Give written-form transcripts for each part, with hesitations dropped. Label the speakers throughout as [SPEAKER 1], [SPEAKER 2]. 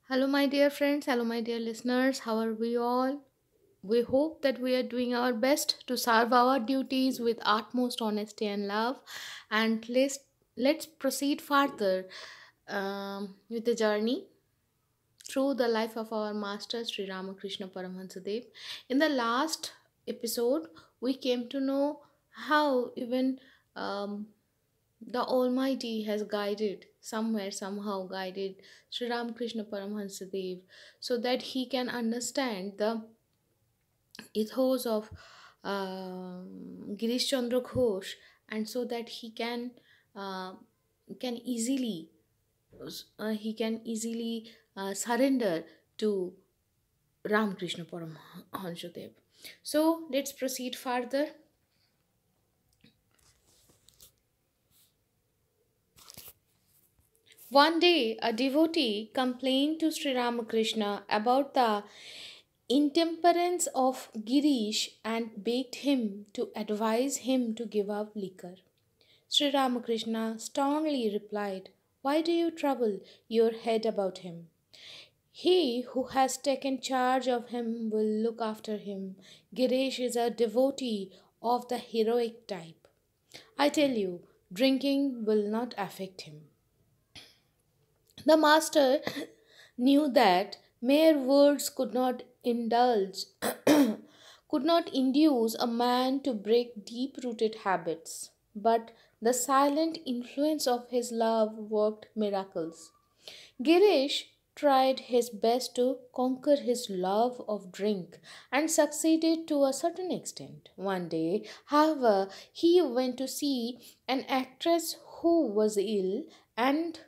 [SPEAKER 1] Hello, my dear friends. Hello, my dear listeners. How are we all? We hope that we are doing our best to serve our duties with utmost honesty and love. And let's proceed further with the journey through the life of our master Sri Ramakrishna Paramahansadev. In the last episode, we came to know how even um, the Almighty has guided, somewhere, somehow guided Sri Ramakrishna Paramahansadev so that he can understand the ethos of Girish Chandra Ghosh, and so that uh, can easily surrender to Ramakrishna Paramahansadev. So let's proceed further. One day, a devotee complained to Sri Ramakrishna about the intemperance of Girish and begged him to advise him to give up liquor. Sri Ramakrishna sternly replied, "Why do you trouble your head about him? He who has taken charge of him will look after him. Girish is a devotee of the heroic type. I tell you, drinking will not affect him." The master knew that mere words could not induce a man to break deep rooted habits, but the silent influence of his love worked miracles. Girish tried his best to conquer his love of drink and succeeded to a certain extent. One day, however, he went to see an actress who was ill and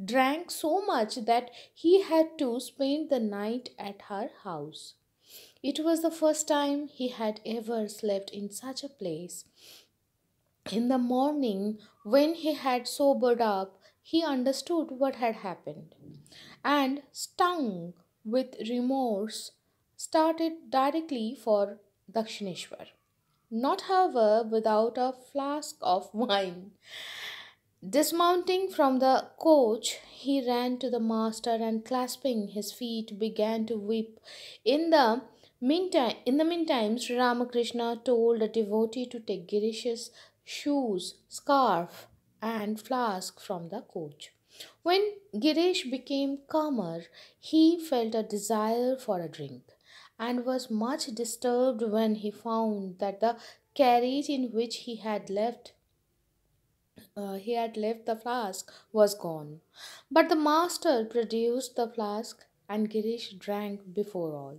[SPEAKER 1] drank so much that he had to spend the night at her house. It was the first time he had ever slept in such a place. In the morning, when he had sobered up, he understood what had happened and, stung with remorse, started directly for Dakshineshwar. Not, however, without a flask of wine. Dismounting from the coach, he ran to the master and, clasping his feet, began to weep. In the meantime, Sri Ramakrishna told a devotee to take Girish's shoes, scarf, and flask from the coach. When Girish became calmer, he felt a desire for a drink and was much disturbed when he found that the carriage in which he had left the flask was gone. But the master produced the flask and Girish drank before all.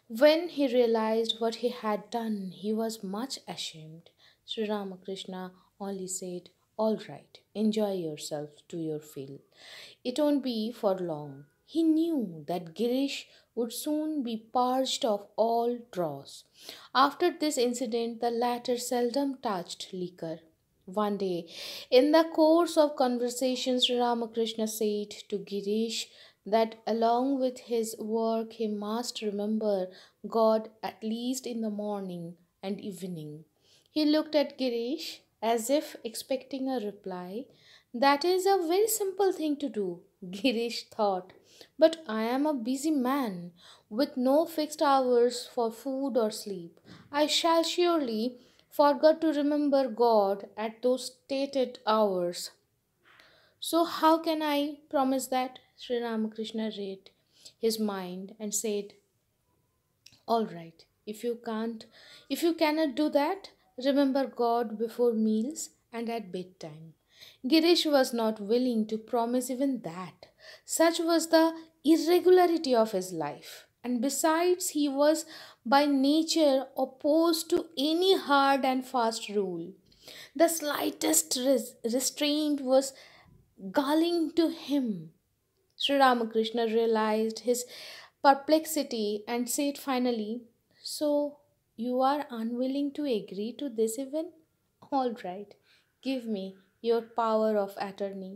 [SPEAKER 1] When he realized what he had done, he was much ashamed. Sri Ramakrishna only said, "All right, enjoy yourself to your fill. It won't be for long." He knew that Girish would soon be purged of all dross. After this incident, the latter seldom touched liquor. One day, in the course of conversation, Sri Ramakrishna said to Girish that along with his work he must remember God at least in the morning and evening. He looked at Girish as if expecting a reply. "That is a very simple thing to do," Girish thought. "But I am a busy man with no fixed hours for food or sleep. I shall surely forget to remember God at those stated hours. So, how can I promise that?" Sri Ramakrishna read his mind and said, "All right, if you cannot do that, remember God before meals and at bedtime." Girish was not willing to promise even that. Such was the irregularity of his life. And besides, he was by nature opposed to any hard and fast rule. The slightest restraint was galling to him. Sri Ramakrishna realized his perplexity and said finally, "So you are unwilling to agree to this even? All right, give me your power of attorney.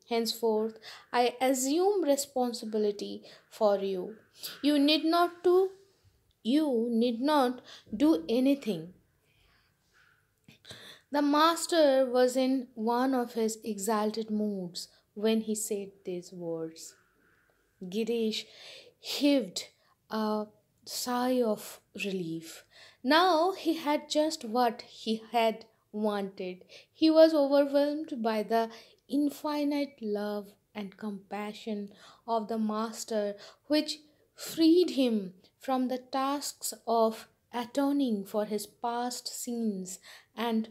[SPEAKER 1] Henceforth, I assume responsibility for you. You need not to you need not do anything." The master was in one of his exalted moods when he said these words. Girish heaved a sigh of relief. Now he had just what he had wanted. He was overwhelmed by the infinite love and compassion of the Master, which freed him from the tasks of atoning for his past sins and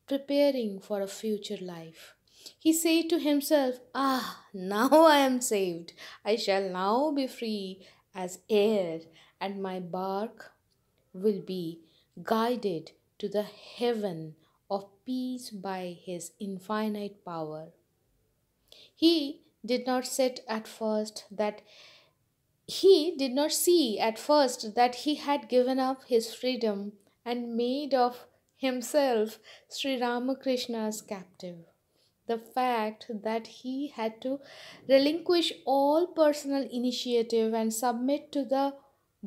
[SPEAKER 1] preparing for a future life. He said to himself, "Ah, now I am saved. I shall now be free as air, and my bark will be guided to the heaven of peace by his infinite power." He did not sit at first that he did not see at first that he had given up his freedom and made of himself Sri Ramakrishna's captive. The fact that he had to relinquish all personal initiative and submit to the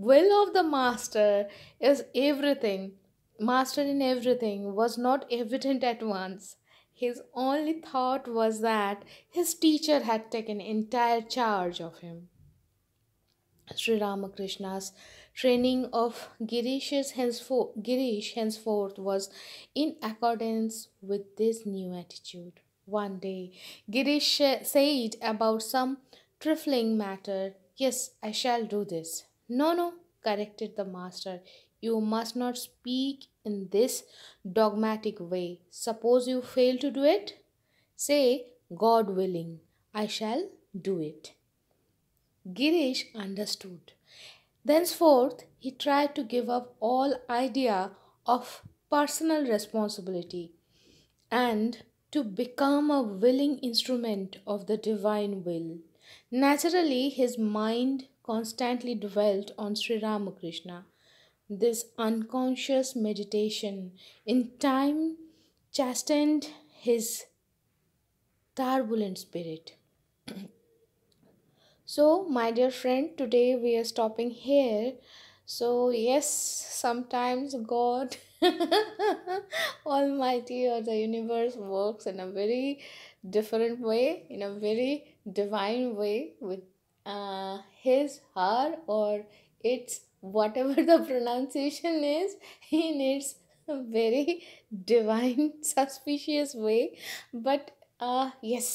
[SPEAKER 1] will of the master in everything, was not evident at once. His only thought was that his teacher had taken entire charge of him. Sri Ramakrishna's training of Girish henceforth was in accordance with this new attitude. One day, Girish said about some trifling matter, "Yes, I shall do this." "No, no," corrected the master. "You must not speak in this dogmatic way. Suppose you fail to do it? Say, 'God willing, I shall do it.'" Girish understood. Thenceforth, he tried to give up all idea of personal responsibility and to become a willing instrument of the divine will. Naturally, his mind constantly dwelt on Sri Ramakrishna. This unconscious meditation in time chastened his turbulent spirit. So, my dear friend, today we are stopping here. So, yes, sometimes God Almighty or the universe works in a very different way, in a very divine way with his, her, or its whatever the pronunciation is in its very divine, suspicious way. But yes,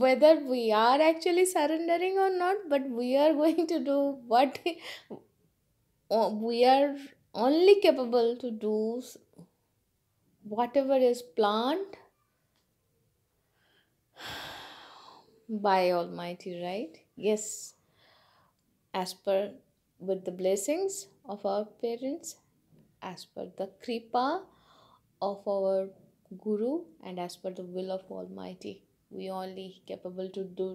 [SPEAKER 1] whether we are actually surrendering or not, but we are going to do what we are only capable to do, whatever is planned by Almighty, right? Yes, as per with the blessings of our parents, as per the kripa of our Guru, and as per the will of Almighty. We only capable to do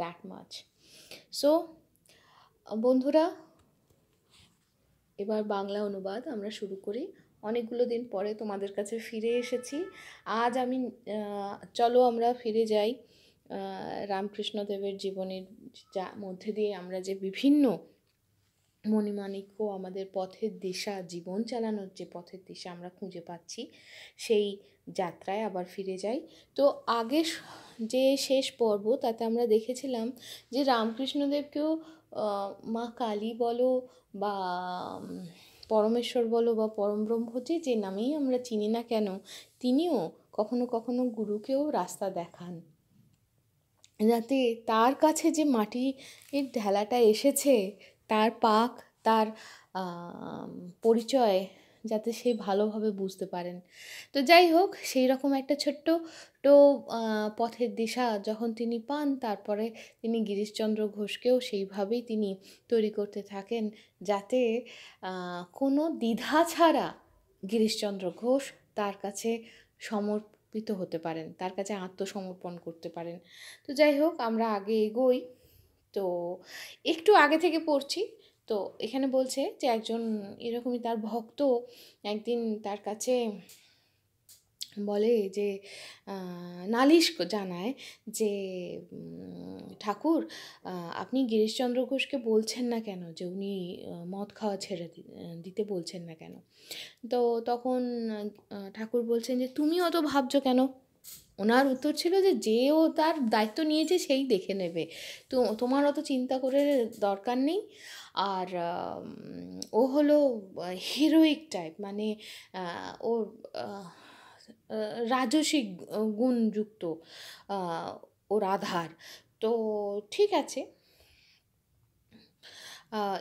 [SPEAKER 1] that much. So বন্ধুরা, এবার বাংলা অনুবাদ আমরা শুরু করি। অনেকগুলো দিন পরে তোমাদের কাছে ফিরে এসেছি। আজ আমি চলো আমরা ফিরে যাই রামকৃষ্ণদেবের জীবনের মধ্যে দিয়ে আমরা যে বিভিন্ন মণিমাণিক্য, আমাদের পথের দিশা, জীবন চালানোর যে পথের দিশা আমরা খুঁজে পাচ্ছি, সেই যাত্রায় আবার ফিরে যাই। তো আগে যে শেষ পর্ব, তাতে আমরা দেখেছিলাম যে রামকৃষ্ণদেবকেও মা কালী বলো বা পরমেশ্বর বলো বা পরমব্রহ্ম, যে নামেই আমরা চিনি না কেন, তিনিও কখনো কখনো গুরুকেও রাস্তা দেখান, যাতে তার কাছে যে মাটির ঢেলাটা এসেছে, তার পাক, তার পরিচয় যাতে সে ভালোভাবে বুঝতে পারেন। তো যাই হোক, সেই রকম একটা ছোট্ট পথের দিশা যখন তিনি পান, তারপরে তিনি গিরিশচন্দ্র ঘোষকেও সেইভাবেই তিনি তৈরি করতে থাকেন, যাতে কোনো দ্বিধা ছাড়া গিরিশচন্দ্র ঘোষ তার কাছে সমর্পিত হতে পারেন, তার কাছে আত্মসমর্পণ করতে পারেন। তো যাই হোক, আমরা আগে এগোই। তো একটু আগে থেকে পড়ছি। তো এখানে বলছে যে একজন এরকমই তার ভক্ত একদিন তার কাছে বলে যে নালিশ জানায় যে, ঠাকুর, আপনি গিরিশচন্দ্র ঘোষকে বলছেন না কেন যে উনি মদ খাওয়া ছেড়ে দিতে বলছেন না কেন? তো তখন ঠাকুর বলছেন যে, তুমি অত ভাবছো কেন? ওনার উত্তর ছিল যে ও তার দায়িত্ব নিয়েছে সেই দেখে নেবে, তো তোমার অত চিন্তা করে দরকার নেই। আর ও হলো হিরোইক টাইপ, মানে ওর রাজসিক গুণযুক্ত ওর আধার। তো ঠিক আছে।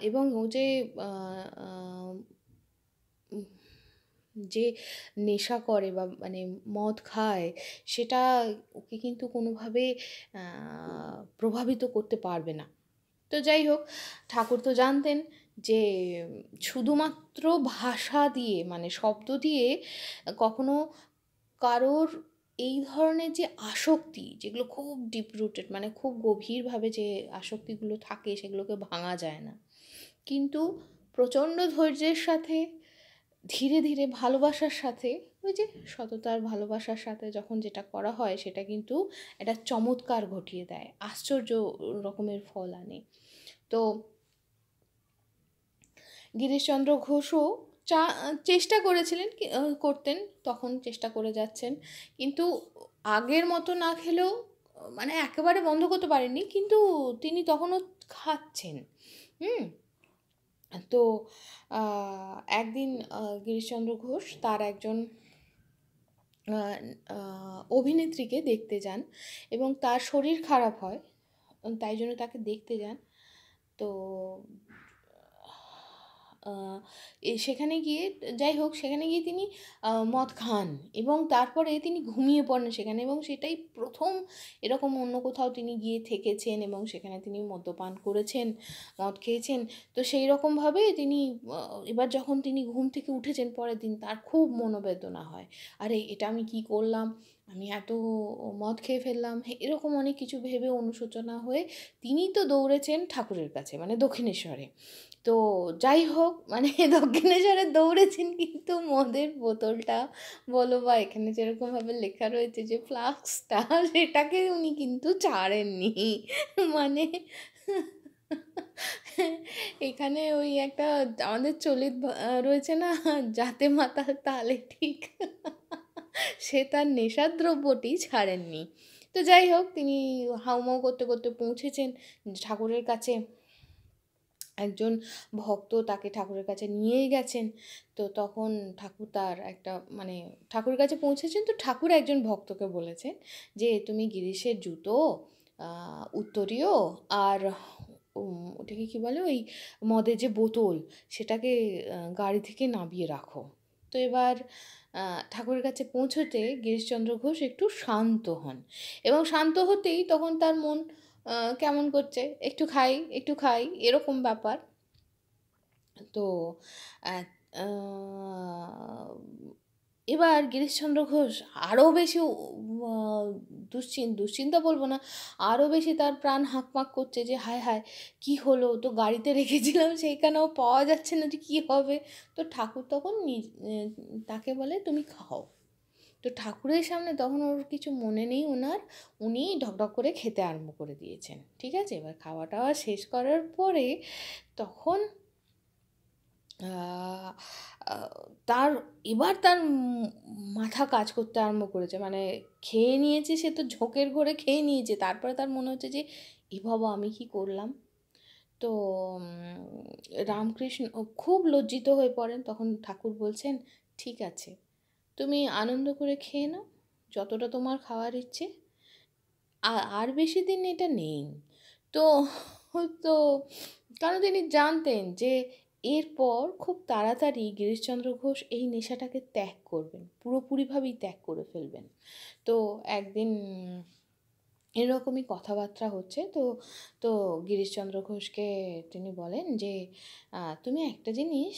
[SPEAKER 1] এবং ও যে আহ, উম, যে নেশা করে বা মানে মদ খায়, সেটা ওকে কিন্তু কোনোভাবে প্রভাবিত করতে পারবে না। তো যাই হোক, ঠাকুর তো জানতেন যে শুধুমাত্র ভাষা দিয়ে, মানে শব্দ দিয়ে কখনো কারোর এই ধরনের যে আসক্তি, যেগুলো খুব ডিপ রুটেড, মানে খুব গভীরভাবে যে আসক্তিগুলো থাকে, সেগুলোকে ভাঙা যায় না। কিন্তু প্রচণ্ড ধৈর্যের সাথে, ধীরে ধীরে ভালোবাসার সাথে, ওই যে সততার ভালোবাসার সাথে যখন যেটা করা হয়, সেটা কিন্তু একটা চমৎকার ঘটিয়ে দেয়, আশ্চর্য রকমের ফল আনে। তো গিরিশচন্দ্র ঘোষও চেষ্টা করেছিলেন, করতেন, তখন চেষ্টা করে যাচ্ছেন, কিন্তু আগের মতো না খেলেও, মানে একেবারে বন্ধ করতে পারেননি, কিন্তু তিনি তখনও খাচ্ছেন। হুম। তো একদিন গিরিশচন্দ্র ঘোষ তার একজন অভিনেত্রীকে দেখতে যান, এবং তার শরীর খারাপ হয়, তাই জন্য তাকে দেখতে যান। তো সেখানে গিয়ে, যাই হোক, সেখানে গিয়ে তিনি মদ খান, এবং তারপরে তিনি ঘুমিয়ে পড়েন সেখানে, এবং সেটাই প্রথম এরকম অন্য কোথাও তিনি গিয়ে থেকেছেন এবং সেখানে তিনি মদ্যপান করেছেন, মদ খেয়েছেন। তো সেই রকমভাবে তিনি এবার যখন তিনি ঘুম থেকে উঠেছেন পরের দিন, তার খুব মনোবেদনা হয়, আরে এটা আমি কি করলাম, আমি এত মদ খেয়ে ফেললাম, এরকম অনেক কিছু ভেবে অনুশোচনা হয়ে তিনি তো দৌড়েছেন ঠাকুরের কাছে, মানে দক্ষিণেশ্বরে। তো যাই হোক, মানে দক্ষিণেশ্বরে দৌড়েছেন, কিন্তু মদের বোতলটা বলো বা এখানে যেরকমভাবে লেখা রয়েছে যে ফ্লাস্কটা, সেটাকে উনি কিন্তু ছাড়েননি। মানে এখানে ওই একটা আমাদের চলিত রয়েছে না, যাতে মাতাল তালে ঠিক, সে তার নেশার দ্রব্যটি ছাড়েননি। তো যাই হোক, তিনি হাউমাউ করতে করতে পৌঁছেছেন ঠাকুরের কাছে। একজন ভক্ত তাকে ঠাকুরের কাছে নিয়েই গেছেন। তো তখন ঠাকুর তার একটা, মানে ঠাকুরের কাছে পৌঁছেছেন, তো ঠাকুর একজন ভক্তকে বলেছেন যে তুমি গিরিশের জুতো, উত্তরীয়, আর ওটাকে কী বলে, ওই মদের যে বোতল, সেটাকে গাড়ি থেকে নামিয়ে রাখো। তো এবার ঠাকুরের কাছে পৌঁছতে গিরিশচন্দ্র ঘোষ একটু শান্ত হন, এবং শান্ত হতেই তখন তার মন কেমন করছে, একটু খাই একটু খাই, এরকম ব্যাপার। তো আহ, আহ, এবার গিরিশচন্দ্র ঘোষ আরও বেশি দুশ্চিন্তা বলবো না, আরও বেশি তার প্রাণ হাঁকপাক করছে যে হায় হায়, কী হলো, তো গাড়িতে রেখেছিলাম সেইখানেও পাওয়া যাচ্ছে না, যে কী হবে। তো ঠাকুর তখন তাকে বলে তুমি খাও। তো ঠাকুরের সামনে তখন ওর কিছু মনে নেই ওনার, উনি ঢকঢক করে খেতে আরম্ভ করে দিয়েছেন। ঠিক আছে, এবার খাওয়া টাওয়া শেষ করার পরে তখন তার এবার তার মাথা কাজ করতে আরম্ভ করেছে, মানে খেয়ে নিয়েছে, সে তো ঝোঁকের ঘরে খেয়ে নিয়েছে, তারপরে তার মনে হচ্ছে যে এ বাবা আমি কি করলাম। তো রামকৃষ্ণ খুব লজ্জিত হয়ে পড়েন, তখন ঠাকুর বলছেন ঠিক আছে, তুমি আনন্দ করে খেয়ে নাও যতটা তোমার খাওয়ার ইচ্ছে, আর বেশি দিন এটা নেই। তো তো কারণ তিনি জানতেন যে এরপর খুব তাড়াতাড়ি গিরিশচন্দ্র ঘোষ এই নেশাটাকে ত্যাগ করবেন, পুরোপুরিভাবেই ত্যাগ করে ফেলবেন। তো একদিন এরকমই কথাবার্তা হচ্ছে, তো তো গিরিশচন্দ্র ঘোষকে তিনি বলেন যে তুমি একটা জিনিস,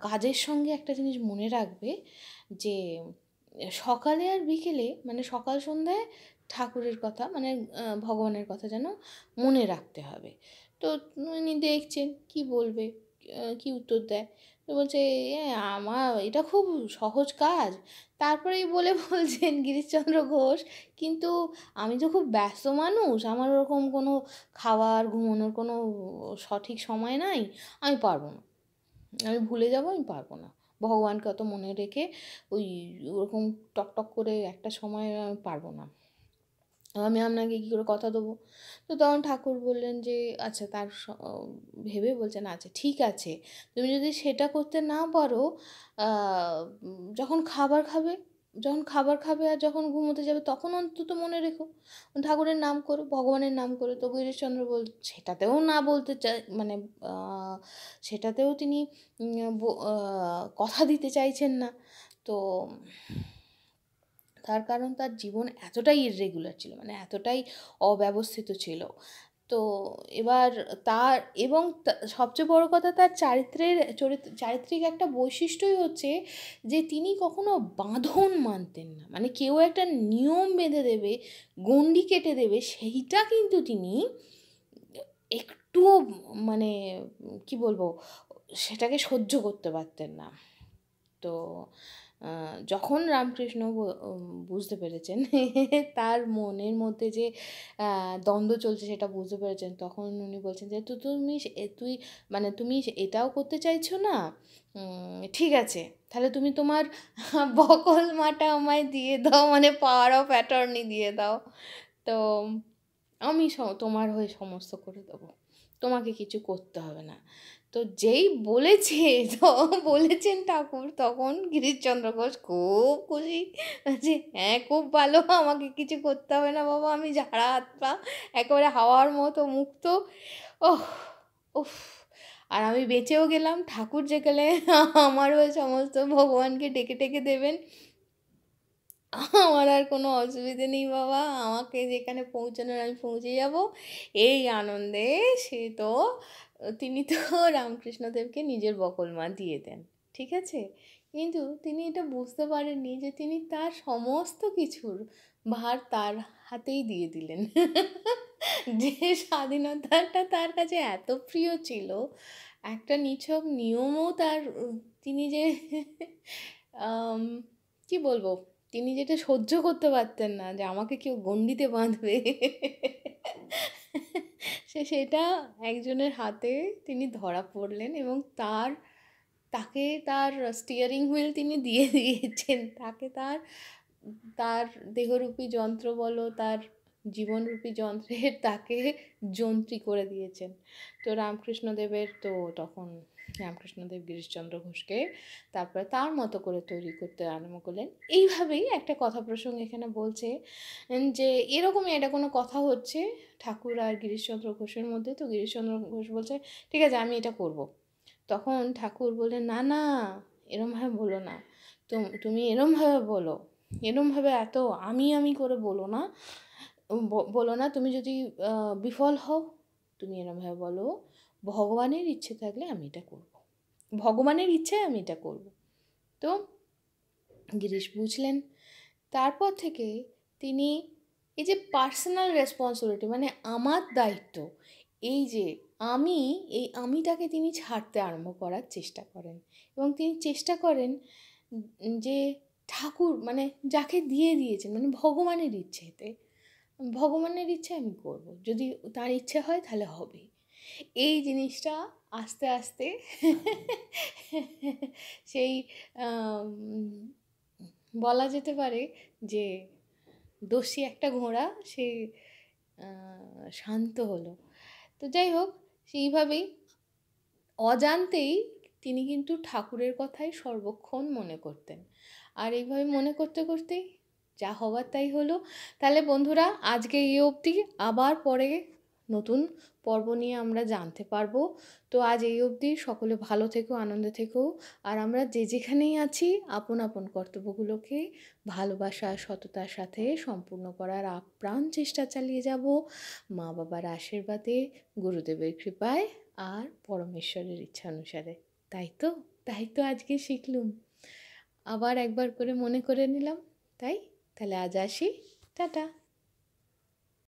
[SPEAKER 1] কাজের সঙ্গে একটা জিনিস মনে রাখবে, যে সকালে আর বিকেলে, মানে সকাল সন্ধ্যায় ঠাকুরের কথা, মানে ভগবানের কথা যেন মনে রাখতে হবে। তো উনি দেখছেন কি বলবে, কি উত্তর দেয়। তো বলছে আমার এটা খুব সহজ কাজ। তারপরেই বলে বলছেন গিরিশচন্দ্র ঘোষ, কিন্তু আমি তো খুব ব্যস্ত মানুষ, আমার ওরকম কোনো খাওয়ার ঘুমানোর কোনো সঠিক সময় নাই, আমি পারবো না, আমি ভুলে যাবো, আমি পারবো না। ভগবানকে অত মনে রেখে ওই ওরকম টকটক করে একটা সময় আমি পারবো না, আমি আপনাকে কী করে কথা দেবো। তো তখন ঠাকুর বললেন যে আচ্ছা, তার ভেবে বলছেন আচ্ছা ঠিক আছে, তুমি যদি সেটা করতে না পারো, যখন খাবার খাবে, আর যখন ঘুমোতে যাবে তখন অন্তত মনে রেখো ঠাকুরের নাম করো, ভগবানের নাম করো। তো গিরিশচন্দ্র সেটাতেও না বলতে চাই, মানে সেটাতেও তিনি কথা দিতে চাইছেন না। তো তার কারণ তার জীবন এতটাই ইররেগুলার ছিল, মানে এতটাই অব্যবস্থিত ছিল। তো এবার তার এবং সবচেয়ে বড় কথা, তার চারিত্রিক একটা বৈশিষ্ট্যই হচ্ছে যে তিনি কখনো বাঁধন মানতেন না, মানে কেউ একটা নিয়ম বেঁধে দেবে, গণ্ডি কেটে দেবে, সেইটা কিন্তু তিনি একটুও, মানে কি বলবো, সেটাকে সহ্য করতে পারতেন না। তো যখন রামকৃষ্ণ বুঝতে পেরেছেন তার মনের মধ্যে যে দ্বন্দ্ব চলছে সেটা বুঝতে পেরেছেন, তখন উনি বলছেন যে তুমি এটাও করতে চাইছো না, ঠিক আছে, তাহলে তুমি তোমার বকল মাটা আমায় দিয়ে দাও, মানে পাওয়ার অফ অ্যাটর্নি দিয়ে দাও, তো আমি তোমার হয়ে সমস্ত করে দেবো, তোমাকে কিছু করতে হবে না। তো যেই বলেছেন ঠাকুর, তখন গিরিশচন্দ্র ঘোষ খুব খুশি যে হ্যাঁ, খুব ভালো, আমাকে কিছু করতে হবে না বাবা, আমি ঝাড়া হাত পা একেবারে হাওয়ার মতো মুক্ত। ওহ উফ, আর আমি বেঁচেও গেলাম, ঠাকুর যেখানে আমার হয়ে সমস্ত ভগবানকে ডেকে ডেকে দেবেন, আমার আর কোনো অসুবিধে নেই বাবা, আমাকে যেখানে পৌঁছানোর আমি পৌঁছে যাব এই আনন্দে। তিনি তো রামকৃষ্ণদেবকে নিজের বকলমা দিয়ে দেন, ঠিক আছে, কিন্তু তিনি এটা বুঝতে পারেননি যে তিনি তার সমস্ত কিছুর ভার তার হাতেই দিয়ে দিলেন। যে স্বাধীনতাটা তার কাছে এত প্রিয় ছিল, একটা নিছক নিয়মও তিনি যে কি বলবো, তিনি যেটা সহ্য করতে পারতেন না, যে আমাকে কেউ গণ্ডিতে বাঁধবে, সেটা একজনের হাতে তিনি ধরা পড়লেন, এবং তাকে তার স্টিয়ারিং হুইল তিনি দিয়ে দিয়েছেন, তাকে তার তার দেহরূপী যন্ত্র বলো, তার জীবনরূপী যন্ত্রের তাকে যন্ত্রী করে দিয়েছেন। তো রামকৃষ্ণদেব গিরিশচন্দ্র ঘোষকে তারপরে তার মতো করে তৈরি করতে আরম্ভ করলেন। এইভাবেই একটা কথা প্রসঙ্গ এখানে বলছে যে এরকমই এটা কোনো কথা হচ্ছে ঠাকুর আর গিরিশচন্দ্র ঘোষের মধ্যে। তো গিরিশচন্দ্র ঘোষ বলছে ঠিক আছে, আমি এটা করব। তখন ঠাকুর বললেন না না, এরমভাবে বলো না, তুমি এরমভাবে বলো, এরমভাবে এত আমি করে বলো না, তুমি যদি বিফল হও, তুমি এরমভাবে বলো ভগবানের ইচ্ছে থাকলে আমি এটা করব, ভগবানের ইচ্ছায় আমি এটা করব। তো গিরিশ বুঝলেন। তারপর থেকে তিনি এই যে পার্সোনাল রেসপন্সিবিলিটি, মানে আমার দায়িত্ব, এই আমিটাকে তিনি ছাড়তে আরম্ভ করার চেষ্টা করেন, এবং তিনি চেষ্টা করেন যে ঠাকুর, মানে যাকে দিয়ে দিয়েছেন, মানে ভগবানের ইচ্ছে আমি করব, যদি তার ইচ্ছে হয় তাহলে হবে। এই জিনিসটা আস্তে আস্তে সেই বলা যেতে পারে যে দোষী একটা ঘোড়া সে শান্ত হলো। তো যাই হোক, সেইভাবেই অজান্তেই তিনি কিন্তু ঠাকুরের কথাই সর্বক্ষণ মনে করতেন, আর এইভাবে মনে করতে করতেই যা হবার তাই হলো। তাহলে বন্ধুরা, আজকে এই অবধি, আবার পরে নতুন পর্ব নিয়ে আমরা জানতে পারবো। তো আজ এই অবধি, সকলে ভালো থেকো, আনন্দে থেকো, আর আমরা যে যেখানেই আছি আপন আপন কর্তব্যগুলোকে ভালোবাসা সততার সাথে সম্পূর্ণ করার আপ্রাণ চেষ্টা চালিয়ে যাব, মা বাবার আশীর্বাদে, গুরুদেবের কৃপায়, আর পরমেশ্বরের ইচ্ছা অনুসারে। তাই তো আজকে শিখলুম, আবার একবার করে মনে করে নিলাম। তাহলে আজ আসি, টাটা।